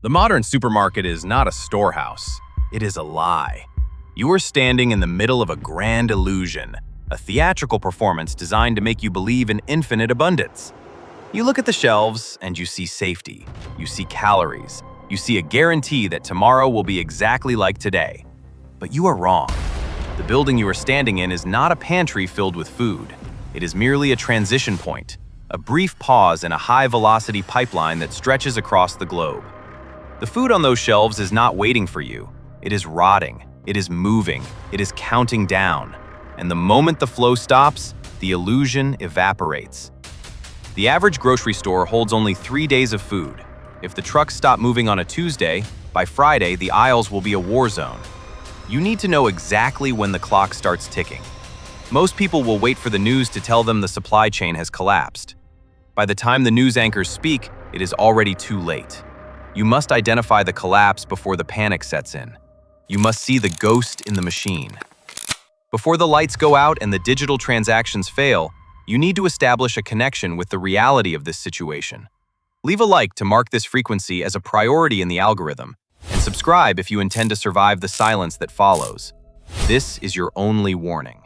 The modern supermarket is not a storehouse. It is a lie. You are standing in the middle of a grand illusion, a theatrical performance designed to make you believe in infinite abundance. You look at the shelves and you see safety. You see calories. You see a guarantee that tomorrow will be exactly like today. But you are wrong. The building you are standing in is not a pantry filled with food. It is merely a transition point, a brief pause in a high-velocity pipeline that stretches across the globe. The food on those shelves is not waiting for you. It is rotting. It is moving. It is counting down. And the moment the flow stops, the illusion evaporates. The average grocery store holds only 3 days of food. If the trucks stop moving on a Tuesday, by Friday the aisles will be a war zone. You need to know exactly when the clock starts ticking. Most people will wait for the news to tell them the supply chain has collapsed. By the time the news anchors speak, it is already too late. You must identify the collapse before the panic sets in. You must see the ghost in the machine. Before the lights go out and the digital transactions fail, you need to establish a connection with the reality of this situation. Leave a like to mark this frequency as a priority in the algorithm, and subscribe if you intend to survive the silence that follows. This is your only warning.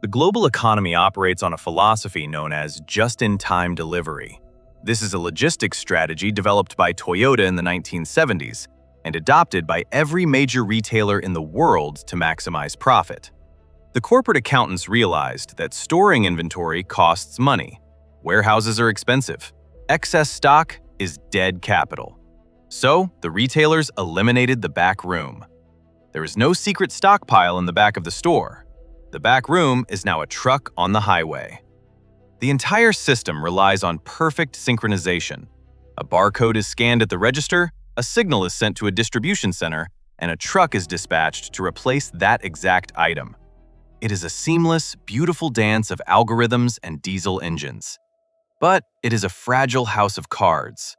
The global economy operates on a philosophy known as just-in-time delivery. This is a logistics strategy developed by Toyota in the 1970s and adopted by every major retailer in the world to maximize profit. The corporate accountants realized that storing inventory costs money. Warehouses are expensive. Excess stock is dead capital. So, the retailers eliminated the back room. There is no secret stockpile in the back of the store. The back room is now a truck on the highway. The entire system relies on perfect synchronization. A barcode is scanned at the register, a signal is sent to a distribution center, and a truck is dispatched to replace that exact item. It is a seamless, beautiful dance of algorithms and diesel engines. But it is a fragile house of cards.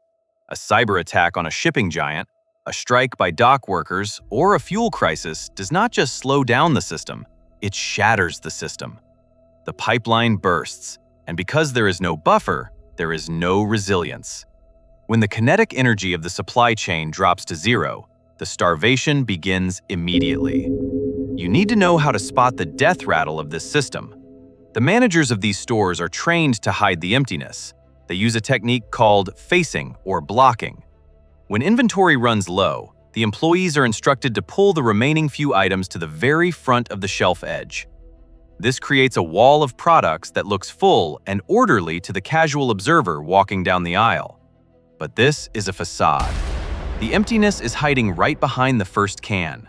A cyber attack on a shipping giant, a strike by dock workers, or a fuel crisis does not just slow down the system, it shatters the system. The pipeline bursts. And because there is no buffer, there is no resilience. When the kinetic energy of the supply chain drops to zero, the starvation begins immediately. You need to know how to spot the death rattle of this system. The managers of these stores are trained to hide the emptiness. They use a technique called facing or blocking. When inventory runs low, the employees are instructed to pull the remaining few items to the very front of the shelf edge. This creates a wall of products that looks full and orderly to the casual observer walking down the aisle. But this is a facade. The emptiness is hiding right behind the first can.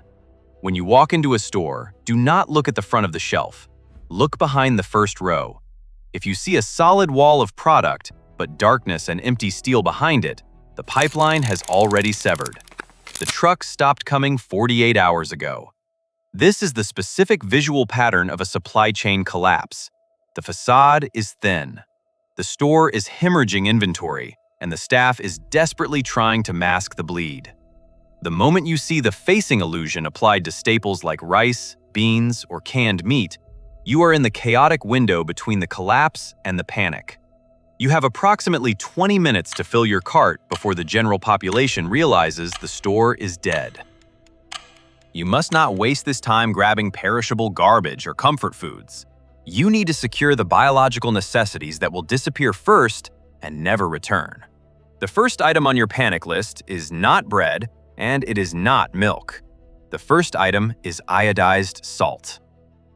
When you walk into a store, do not look at the front of the shelf. Look behind the first row. If you see a solid wall of product, but darkness and empty steel behind it, the pipeline has already severed. The truck stopped coming 48 hours ago. This is the specific visual pattern of a supply chain collapse. The facade is thin. The store is hemorrhaging inventory, and the staff is desperately trying to mask the bleed. The moment you see the facing illusion applied to staples like rice, beans, or canned meat, you are in the chaotic window between the collapse and the panic. You have approximately 20 minutes to fill your cart before the general population realizes the store is dead. You must not waste this time grabbing perishable garbage or comfort foods. You need to secure the biological necessities that will disappear first and never return. The first item on your panic list is not bread, and it is not milk. The first item is iodized salt.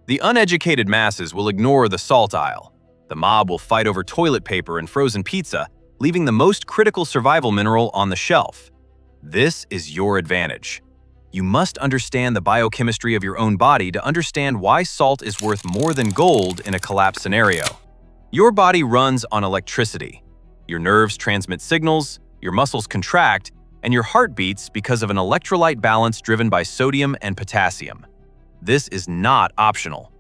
The uneducated masses will ignore the salt aisle. The mob will fight over toilet paper and frozen pizza, leaving the most critical survival mineral on the shelf. This is your advantage. You must understand the biochemistry of your own body to understand why salt is worth more than gold in a collapse scenario. Your body runs on electricity. Your nerves transmit signals, your muscles contract, and your heart beats because of an electrolyte balance driven by sodium and potassium. This is not optional.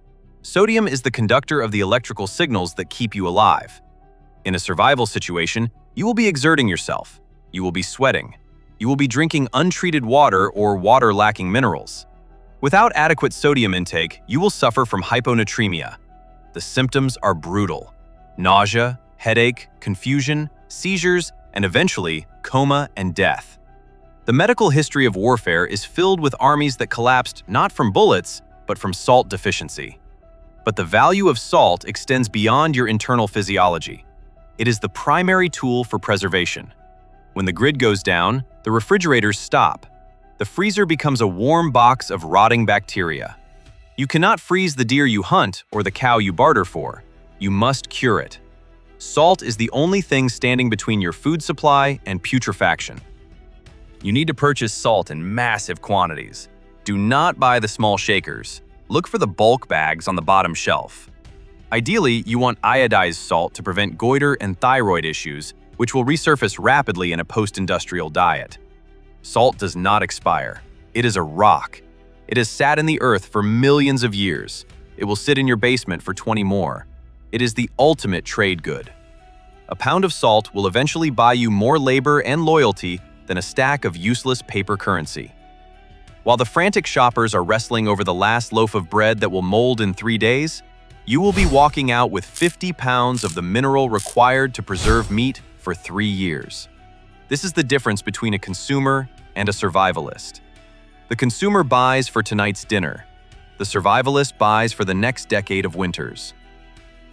Sodium is the conductor of the electrical signals that keep you alive. In a survival situation, you will be exerting yourself. You will be sweating. You will be drinking untreated water or water-lacking minerals. Without adequate sodium intake, you will suffer from hyponatremia. The symptoms are brutal: nausea, headache, confusion, seizures, and eventually coma and death. The medical history of warfare is filled with armies that collapsed not from bullets, but from salt deficiency. But the value of salt extends beyond your internal physiology. It is the primary tool for preservation. When the grid goes down, the refrigerators stop. The freezer becomes a warm box of rotting bacteria. You cannot freeze the deer you hunt or the cow you barter for. You must cure it. Salt is the only thing standing between your food supply and putrefaction. You need to purchase salt in massive quantities. Do not buy the small shakers. Look for the bulk bags on the bottom shelf. Ideally, you want iodized salt to prevent goiter and thyroid issues, which will resurface rapidly in a post-industrial diet. Salt does not expire. It is a rock. It has sat in the earth for millions of years. It will sit in your basement for 20 more. It is the ultimate trade good. A pound of salt will eventually buy you more labor and loyalty than a stack of useless paper currency. While the frantic shoppers are wrestling over the last loaf of bread that will mold in 3 days, you will be walking out with 50 pounds of the mineral required to preserve meat for 3 years. This is the difference between a consumer and a survivalist. The consumer buys for tonight's dinner. The survivalist buys for the next decade of winters.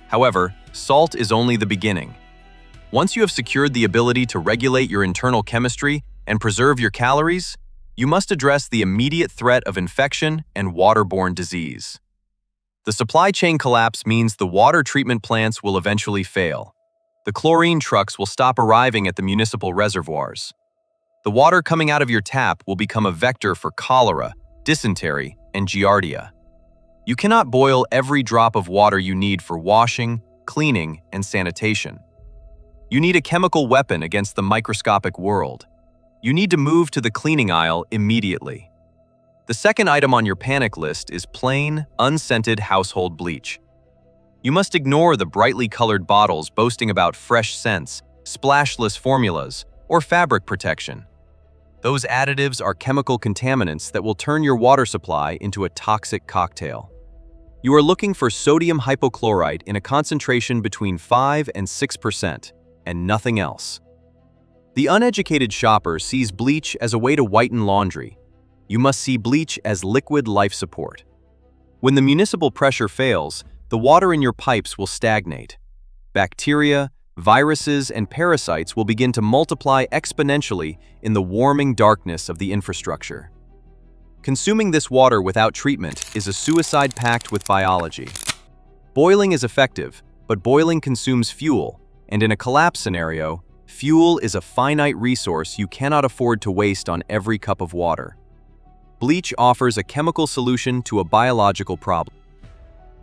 However, salt is only the beginning. Once you have secured the ability to regulate your internal chemistry and preserve your calories, you must address the immediate threat of infection and waterborne disease. The supply chain collapse means the water treatment plants will eventually fail. The chlorine trucks will stop arriving at the municipal reservoirs. The water coming out of your tap will become a vector for cholera, dysentery, and giardia. You cannot boil every drop of water you need for washing, cleaning, and sanitation. You need a chemical weapon against the microscopic world. You need to move to the cleaning aisle immediately. The second item on your panic list is plain, unscented household bleach. You must ignore the brightly colored bottles boasting about fresh scents, splashless formulas, or fabric protection. Those additives are chemical contaminants that will turn your water supply into a toxic cocktail. You are looking for sodium hypochlorite in a concentration between 5 and 6%, and nothing else. The uneducated shopper sees bleach as a way to whiten laundry. You must see bleach as liquid life support. When the municipal pressure fails, the water in your pipes will stagnate. Bacteria, viruses, and parasites will begin to multiply exponentially in the warming darkness of the infrastructure. Consuming this water without treatment is a suicide pact with biology. Boiling is effective, but boiling consumes fuel, and in a collapse scenario, fuel is a finite resource you cannot afford to waste on every cup of water. Bleach offers a chemical solution to a biological problem.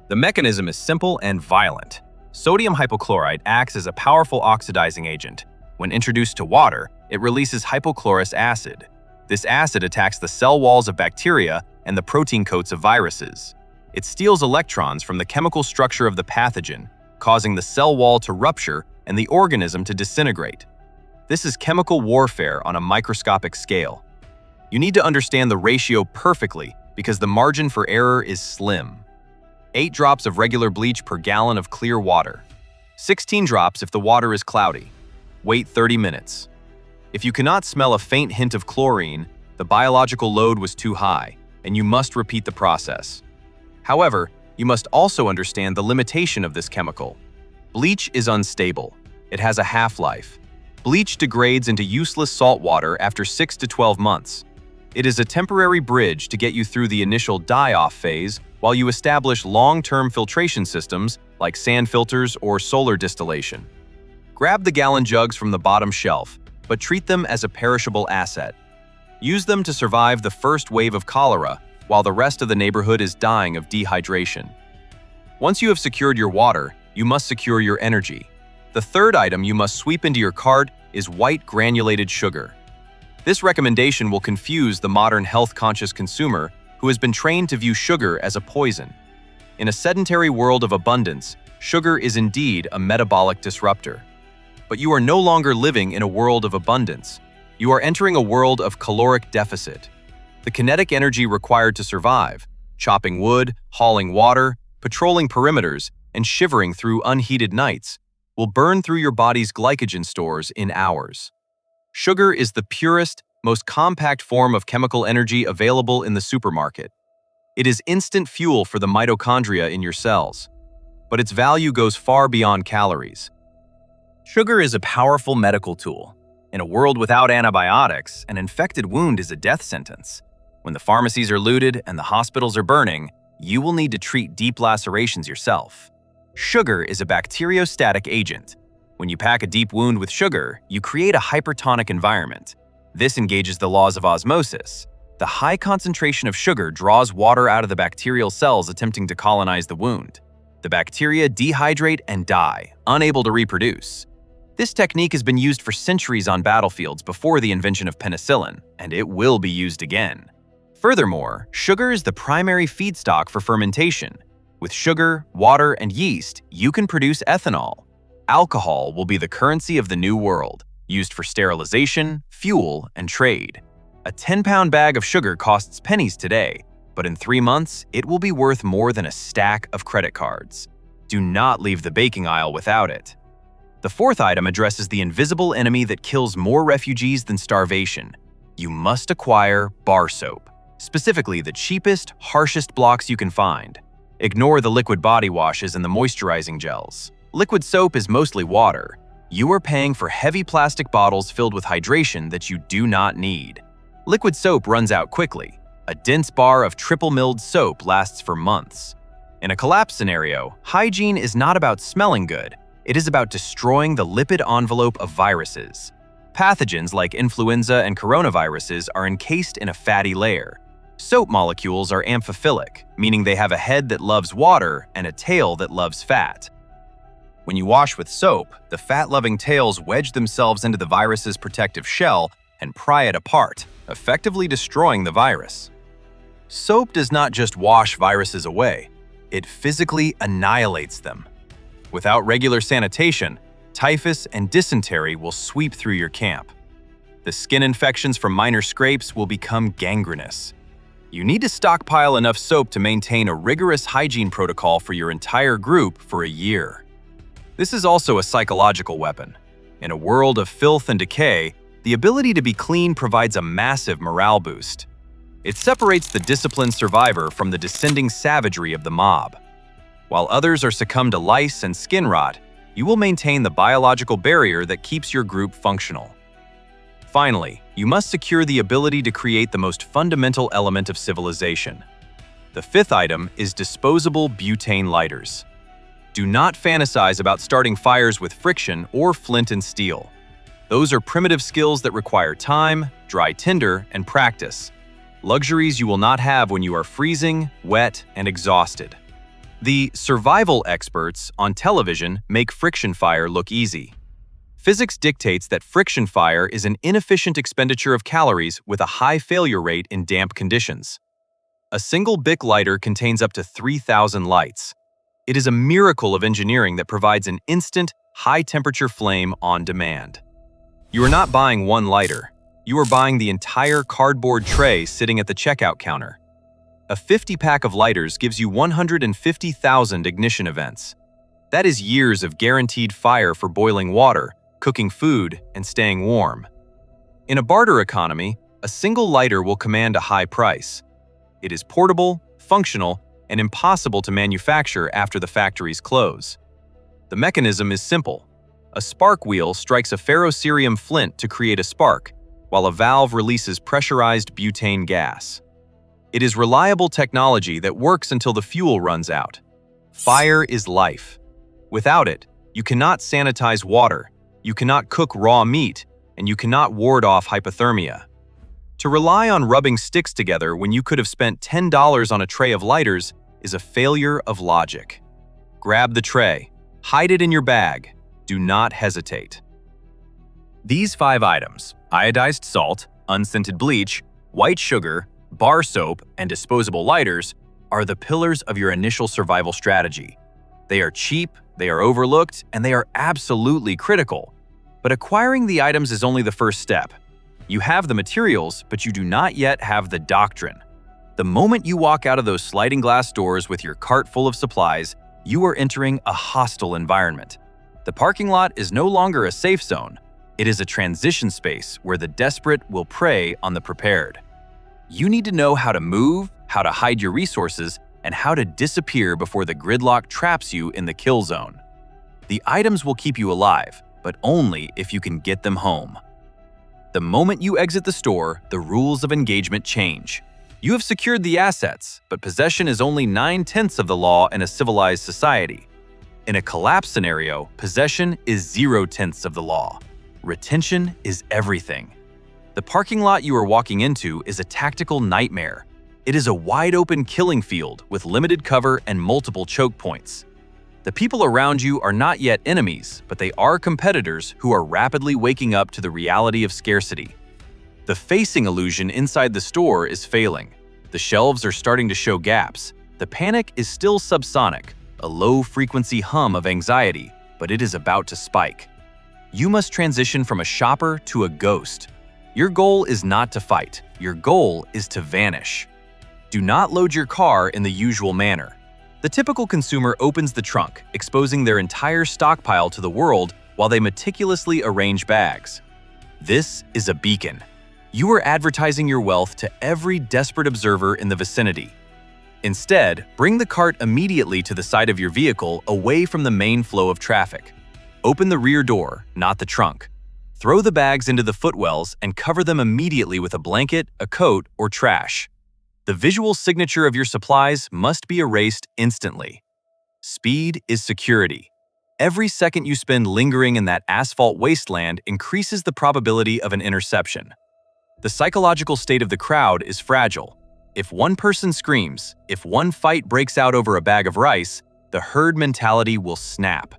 The mechanism is simple and violent. Sodium hypochlorite acts as a powerful oxidizing agent. When introduced to water, it releases hypochlorous acid. This acid attacks the cell walls of bacteria and the protein coats of viruses. It steals electrons from the chemical structure of the pathogen, causing the cell wall to rupture and the organism to disintegrate. This is chemical warfare on a microscopic scale. You need to understand the ratio perfectly because the margin for error is slim. 8 drops of regular bleach per gallon of clear water. 16 drops if the water is cloudy. Wait 30 minutes. If you cannot smell a faint hint of chlorine, the biological load was too high, and you must repeat the process. However, you must also understand the limitation of this chemical. Bleach is unstable. It has a half-life. Bleach degrades into useless salt water after 6 to 12 months. It is a temporary bridge to get you through the initial die-off phase while you establish long-term filtration systems like sand filters or solar distillation. Grab the gallon jugs from the bottom shelf, but treat them as a perishable asset. Use them to survive the first wave of cholera while the rest of the neighborhood is dying of dehydration. Once you have secured your water, you must secure your energy. The third item you must sweep into your cart is white granulated sugar. This recommendation will confuse the modern health-conscious consumer who has been trained to view sugar as a poison. In a sedentary world of abundance, sugar is indeed a metabolic disruptor. But you are no longer living in a world of abundance. You are entering a world of caloric deficit. The kinetic energy required to survive, chopping wood, hauling water, patrolling perimeters, and shivering through unheated nights, will burn through your body's glycogen stores in hours. Sugar is the purest, most compact form of chemical energy available in the supermarket. It is instant fuel for the mitochondria in your cells, but its value goes far beyond calories. Sugar is a powerful medical tool. In a world without antibiotics, an infected wound is a death sentence. When the pharmacies are looted and the hospitals are burning, you will need to treat deep lacerations yourself. Sugar is a bacteriostatic agent. When you pack a deep wound with sugar, you create a hypertonic environment. This engages the laws of osmosis. The high concentration of sugar draws water out of the bacterial cells attempting to colonize the wound. The bacteria dehydrate and die, unable to reproduce. This technique has been used for centuries on battlefields before the invention of penicillin, and it will be used again. Furthermore, sugar is the primary feedstock for fermentation. With sugar, water, and yeast, you can produce ethanol. Alcohol will be the currency of the new world, used for sterilization, fuel, and trade. A 10-pound bag of sugar costs pennies today, but in 3 months, it will be worth more than a stack of credit cards. Do not leave the baking aisle without it. The fourth item addresses the invisible enemy that kills more refugees than starvation. You must acquire bar soap, specifically the cheapest, harshest blocks you can find. Ignore the liquid body washes and the moisturizing gels. Liquid soap is mostly water. You are paying for heavy plastic bottles filled with hydration that you do not need. Liquid soap runs out quickly. A dense bar of triple milled soap lasts for months. In a collapse scenario, hygiene is not about smelling good. It is about destroying the lipid envelope of viruses. Pathogens like influenza and coronaviruses are encased in a fatty layer. Soap molecules are amphiphilic, meaning they have a head that loves water and a tail that loves fat. When you wash with soap, the fat-loving tails wedge themselves into the virus's protective shell and pry it apart, effectively destroying the virus. Soap does not just wash viruses away, it physically annihilates them. Without regular sanitation, typhus and dysentery will sweep through your camp. The skin infections from minor scrapes will become gangrenous. You need to stockpile enough soap to maintain a rigorous hygiene protocol for your entire group for a year. This is also a psychological weapon. In a world of filth and decay, the ability to be clean provides a massive morale boost. It separates the disciplined survivor from the descending savagery of the mob. While others are succumbed to lice and skin rot, you will maintain the biological barrier that keeps your group functional. Finally, you must secure the ability to create the most fundamental element of civilization. The fifth item is disposable butane lighters. Do not fantasize about starting fires with friction or flint and steel. Those are primitive skills that require time, dry tinder, and practice. Luxuries you will not have when you are freezing, wet, and exhausted. The survival experts on television make friction fire look easy. Physics dictates that friction fire is an inefficient expenditure of calories with a high failure rate in damp conditions. A single Bic lighter contains up to 3,000 lights. It is a miracle of engineering that provides an instant, high-temperature flame on demand. You are not buying one lighter. You are buying the entire cardboard tray sitting at the checkout counter. A 50-pack of lighters gives you 150,000 ignition events. That is years of guaranteed fire for boiling water, cooking food, and staying warm. In a barter economy, a single lighter will command a high price. It is portable, functional, and impossible to manufacture after the factories close. The mechanism is simple. A spark wheel strikes a ferrocerium flint to create a spark, while a valve releases pressurized butane gas. It is reliable technology that works until the fuel runs out. Fire is life. Without it, you cannot sanitize water, you cannot cook raw meat, and you cannot ward off hypothermia. To rely on rubbing sticks together when you could have spent $10 on a tray of lighters is a failure of logic. Grab the tray, hide it in your bag, do not hesitate. These 5 items, iodized salt, unscented bleach, white sugar, bar soap, and disposable lighters, are the pillars of your initial survival strategy. They are cheap, they are overlooked, and they are absolutely critical. But acquiring the items is only the first step. You have the materials, but you do not yet have the doctrine. The moment you walk out of those sliding glass doors with your cart full of supplies, you are entering a hostile environment. The parking lot is no longer a safe zone. It is a transition space where the desperate will prey on the prepared. You need to know how to move, how to hide your resources, and how to disappear before the gridlock traps you in the kill zone. The items will keep you alive, but only if you can get them home. The moment you exit the store, the rules of engagement change. You have secured the assets, but possession is only 9/10 of the law in a civilized society. In a collapse scenario, possession is 0/10 of the law. Retention is everything. The parking lot you are walking into is a tactical nightmare. It is a wide-open killing field with limited cover and multiple choke points. The people around you are not yet enemies, but they are competitors who are rapidly waking up to the reality of scarcity. The facing illusion inside the store is failing. The shelves are starting to show gaps. The panic is still subsonic, a low-frequency hum of anxiety, but it is about to spike. You must transition from a shopper to a ghost. Your goal is not to fight. Your goal is to vanish. Do not load your car in the usual manner. The typical consumer opens the trunk, exposing their entire stockpile to the world while they meticulously arrange bags. This is a beacon. You are advertising your wealth to every desperate observer in the vicinity. Instead, bring the cart immediately to the side of your vehicle away from the main flow of traffic. Open the rear door, not the trunk. Throw the bags into the footwells and cover them immediately with a blanket, a coat, or trash. The visual signature of your supplies must be erased instantly. Speed is security. Every second you spend lingering in that asphalt wasteland increases the probability of an interception. The psychological state of the crowd is fragile. If one person screams, if one fight breaks out over a bag of rice, the herd mentality will snap.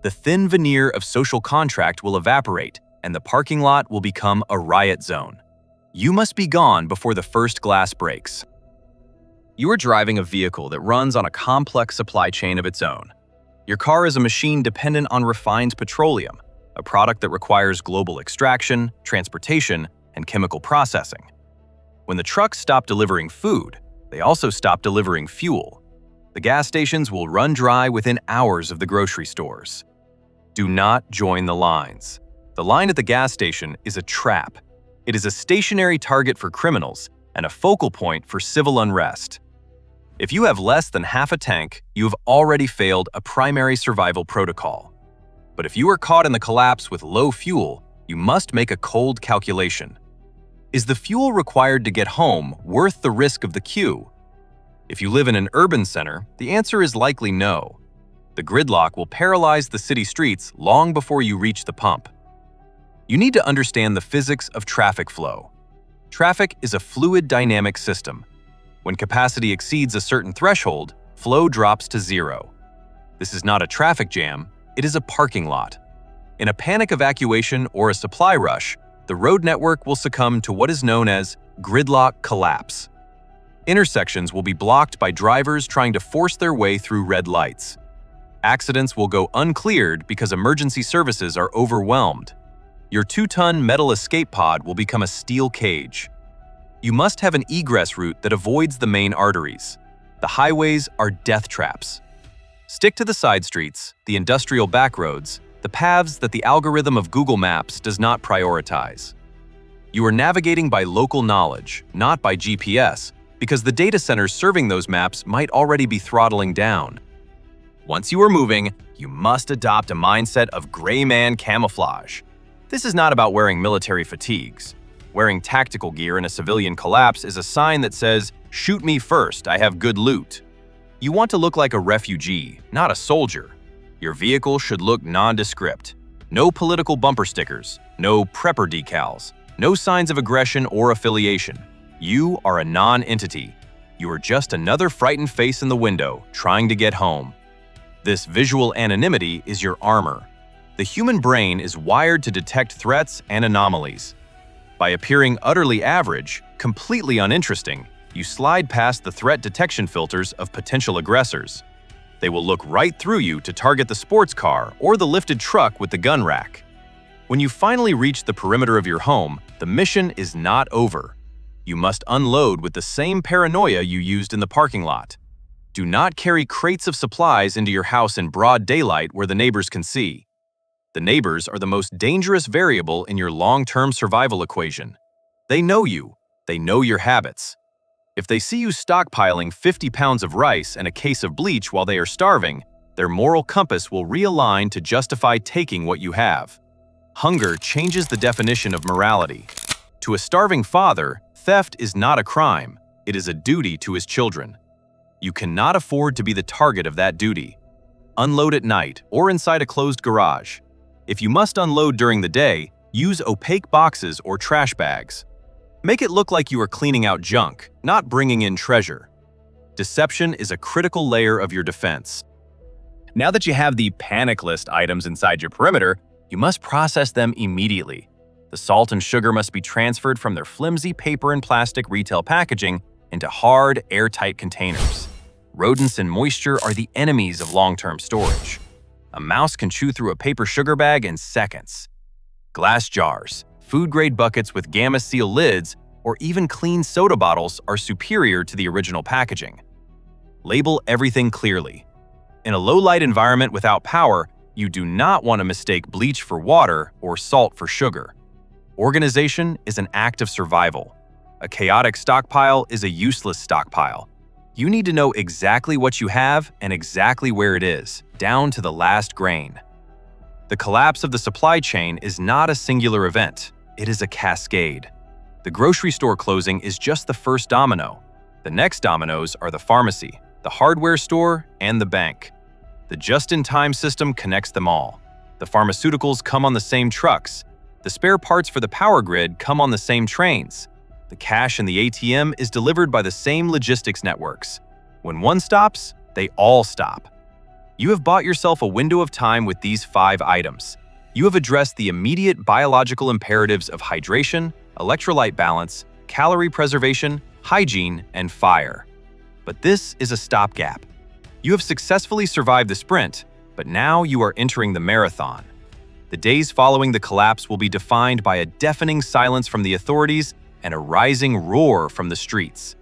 The thin veneer of social contract will evaporate, and the parking lot will become a riot zone. You must be gone before the first glass breaks. You are driving a vehicle that runs on a complex supply chain of its own. Your car is a machine dependent on refined petroleum, a product that requires global extraction, transportation, and chemical processing. When the trucks stop delivering food, they also stop delivering fuel. The gas stations will run dry within hours of the grocery stores. Do not join the lines. The line at the gas station is a trap. It is a stationary target for criminals and a focal point for civil unrest. If you have less than half a tank, you have already failed a primary survival protocol. But if you are caught in the collapse with low fuel, you must make a cold calculation. Is the fuel required to get home worth the risk of the queue? If you live in an urban center, the answer is likely no. The gridlock will paralyze the city streets long before you reach the pump. You need to understand the physics of traffic flow. Traffic is a fluid dynamic system. When capacity exceeds a certain threshold, flow drops to zero. This is not a traffic jam, it is a parking lot. In a panic evacuation or a supply rush, the road network will succumb to what is known as gridlock collapse. Intersections will be blocked by drivers trying to force their way through red lights. Accidents will go uncleared because emergency services are overwhelmed. Your 2-ton metal escape pod will become a steel cage. You must have an egress route that avoids the main arteries. The highways are death traps. Stick to the side streets, the industrial backroads, the paths that the algorithm of Google Maps does not prioritize. You are navigating by local knowledge, not by GPS, because the data centers serving those maps might already be throttling down. Once you are moving, you must adopt a mindset of gray man camouflage. This is not about wearing military fatigues. Wearing tactical gear in a civilian collapse is a sign that says, "Shoot me first, I have good loot." You want to look like a refugee, not a soldier. Your vehicle should look nondescript. No political bumper stickers, no prepper decals, no signs of aggression or affiliation. You are a non-entity. You are just another frightened face in the window, trying to get home. This visual anonymity is your armor. The human brain is wired to detect threats and anomalies. By appearing utterly average, completely uninteresting, you slide past the threat detection filters of potential aggressors. They will look right through you to target the sports car or the lifted truck with the gun rack. When you finally reach the perimeter of your home, the mission is not over. You must unload with the same paranoia you used in the parking lot. Do not carry crates of supplies into your house in broad daylight where the neighbors can see. The neighbors are the most dangerous variable in your long-term survival equation. They know you. They know your habits. If they see you stockpiling 50 pounds of rice and a case of bleach while they are starving, their moral compass will realign to justify taking what you have. Hunger changes the definition of morality. To a starving father, theft is not a crime. It is a duty to his children. You cannot afford to be the target of that duty. Unload at night or inside a closed garage. If you must unload during the day, use opaque boxes or trash bags. Make it look like you are cleaning out junk, not bringing in treasure. Deception is a critical layer of your defense. Now that you have the panic list items inside your perimeter, you must process them immediately. The salt and sugar must be transferred from their flimsy paper and plastic retail packaging into hard, airtight containers. Rodents and moisture are the enemies of long-term storage. A mouse can chew through a paper sugar bag in seconds. Glass jars, food-grade buckets with gamma seal lids, or even clean soda bottles are superior to the original packaging. Label everything clearly. In a low-light environment without power, you do not want to mistake bleach for water or salt for sugar. Organization is an act of survival. A chaotic stockpile is a useless stockpile. You need to know exactly what you have and exactly where it is, down to the last grain. The collapse of the supply chain is not a singular event. It is a cascade. The grocery store closing is just the first domino. The next dominoes are the pharmacy, the hardware store, and the bank. The just-in-time system connects them all. The pharmaceuticals come on the same trucks. The spare parts for the power grid come on the same trains. The cash in the ATM is delivered by the same logistics networks. When one stops, they all stop. You have bought yourself a window of time with these 5 items. You have addressed the immediate biological imperatives of hydration, electrolyte balance, calorie preservation, hygiene, and fire. But this is a stopgap. You have successfully survived the sprint, but now you are entering the marathon. The days following the collapse will be defined by a deafening silence from the authorities and a rising roar from the streets.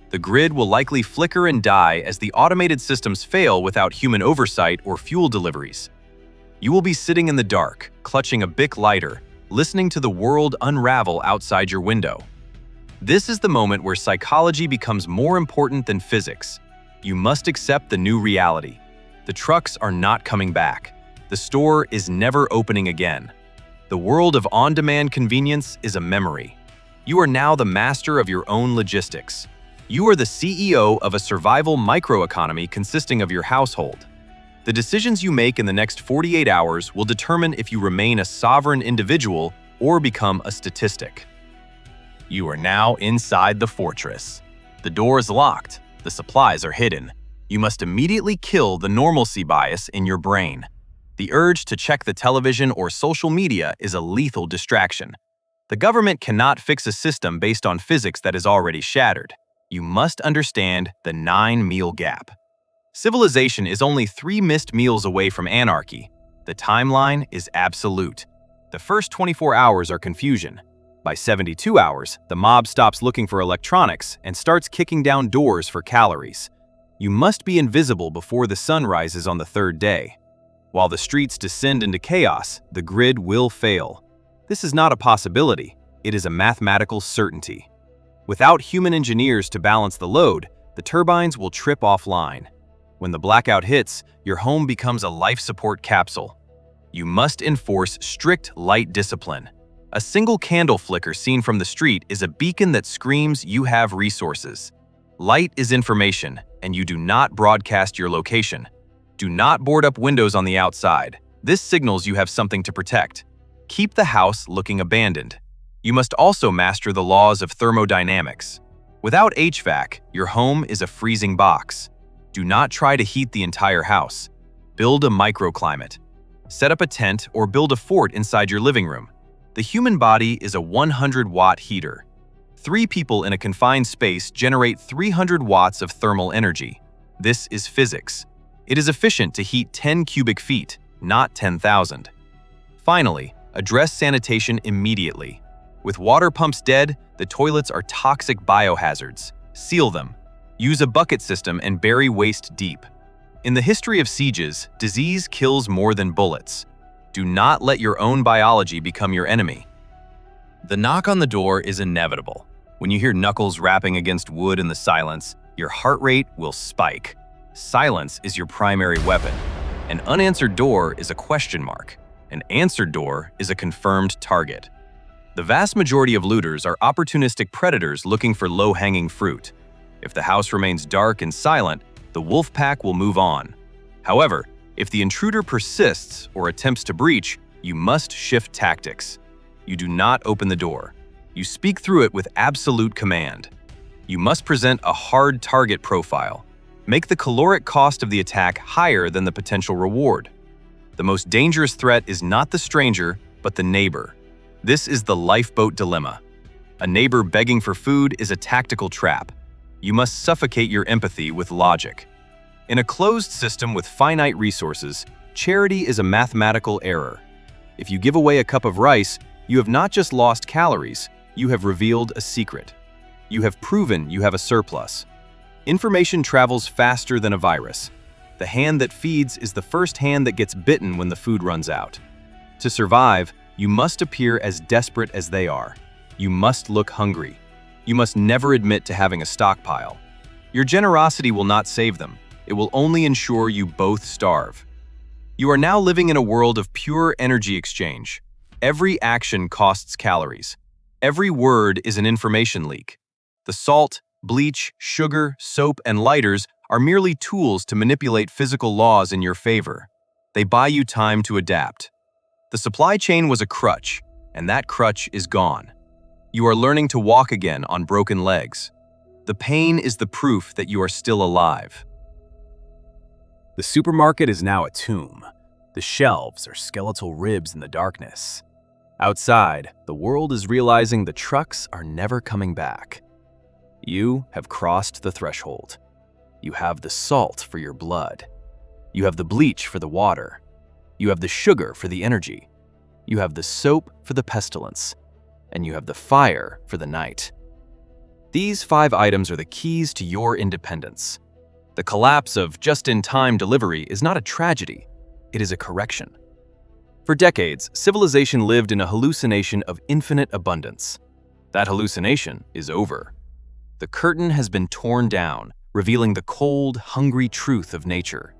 The grid will likely flicker and die as the automated systems fail without human oversight or fuel deliveries. You will be sitting in the dark, clutching a Bic lighter, listening to the world unravel outside your window. This is the moment where psychology becomes more important than physics. You must accept the new reality. The trucks are not coming back. The store is never opening again. The world of on-demand convenience is a memory. You are now the master of your own logistics. You are the CEO of a survival microeconomy consisting of your household. The decisions you make in the next 48 hours will determine if you remain a sovereign individual or become a statistic. You are now inside the fortress. The door is locked. The supplies are hidden. You must immediately kill the normalcy bias in your brain. The urge to check the television or social media is a lethal distraction. The government cannot fix a system based on physics that is already shattered. You must understand the 9-meal gap. Civilization is only 3 missed meals away from anarchy. The timeline is absolute. The first 24 hours are confusion. By 72 hours, the mob stops looking for electronics and starts kicking down doors for calories. You must be invisible before the sun rises on the 3rd day. While the streets descend into chaos, the grid will fail. This is not a possibility. It is a mathematical certainty. Without human engineers to balance the load, the turbines will trip offline. When the blackout hits, your home becomes a life support capsule. You must enforce strict light discipline. A single candle flicker seen from the street is a beacon that screams you have resources. Light is information, and you do not broadcast your location. Do not board up windows on the outside. This signals you have something to protect. Keep the house looking abandoned. You must also master the laws of thermodynamics. Without HVAC, your home is a freezing box. Do not try to heat the entire house. Build a microclimate. Set up a tent or build a fort inside your living room. The human body is a 100-watt heater. 3 people in a confined space generate 300 watts of thermal energy. This is physics. It is efficient to heat 10 cubic feet, not 10,000. Finally, address sanitation immediately. With water pumps dead, the toilets are toxic biohazards. Seal them. Use a bucket system and bury waste deep. In the history of sieges, disease kills more than bullets. Do not let your own biology become your enemy. The knock on the door is inevitable. When you hear knuckles rapping against wood in the silence, your heart rate will spike. Silence is your primary weapon. An unanswered door is a question mark. An answered door is a confirmed target. The vast majority of looters are opportunistic predators looking for low-hanging fruit. If the house remains dark and silent, the wolf pack will move on. However, if the intruder persists or attempts to breach, you must shift tactics. You do not open the door. You speak through it with absolute command. You must present a hard target profile. Make the caloric cost of the attack higher than the potential reward. The most dangerous threat is not the stranger, but the neighbor. This is the lifeboat dilemma. A neighbor begging for food is a tactical trap. You must suffocate your empathy with logic. In a closed system with finite resources, charity is a mathematical error. If you give away a cup of rice, you have not just lost calories, you have revealed a secret. You have proven you have a surplus. Information travels faster than a virus. The hand that feeds is the first hand that gets bitten when the food runs out. To survive, you must appear as desperate as they are. You must look hungry. You must never admit to having a stockpile. Your generosity will not save them. It will only ensure you both starve. You are now living in a world of pure energy exchange. Every action costs calories. Every word is an information leak. The salt, bleach, sugar, soap, and lighters are merely tools to manipulate physical laws in your favor. They buy you time to adapt. The supply chain was a crutch, and that crutch is gone. You are learning to walk again on broken legs. The pain is the proof that you are still alive. The supermarket is now a tomb. The shelves are skeletal ribs in the darkness. Outside, the world is realizing the trucks are never coming back. You have crossed the threshold. You have the salt for your blood. You have the bleach for the water. You have the sugar for the energy. You have the soap for the pestilence. And you have the fire for the night. These 5 items are the keys to your independence. The collapse of just-in-time delivery is not a tragedy, it is a correction. For decades, civilization lived in a hallucination of infinite abundance. That hallucination is over. The curtain has been torn down, revealing the cold, hungry truth of nature.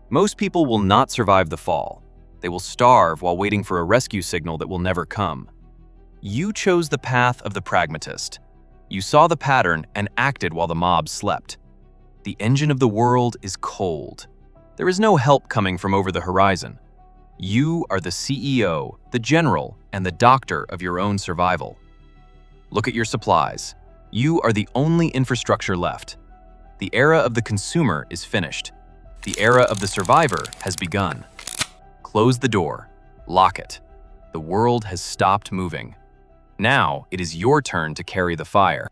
Most people will not survive the fall. They will starve while waiting for a rescue signal that will never come. You chose the path of the pragmatist. You saw the pattern and acted while the mob slept. The engine of the world is cold. There is no help coming from over the horizon. You are the CEO, the general, and the doctor of your own survival. Look at your supplies. You are the only infrastructure left. The era of the consumer is finished. The era of the survivor has begun. Close the door. Lock it. The world has stopped moving. Now it is your turn to carry the fire.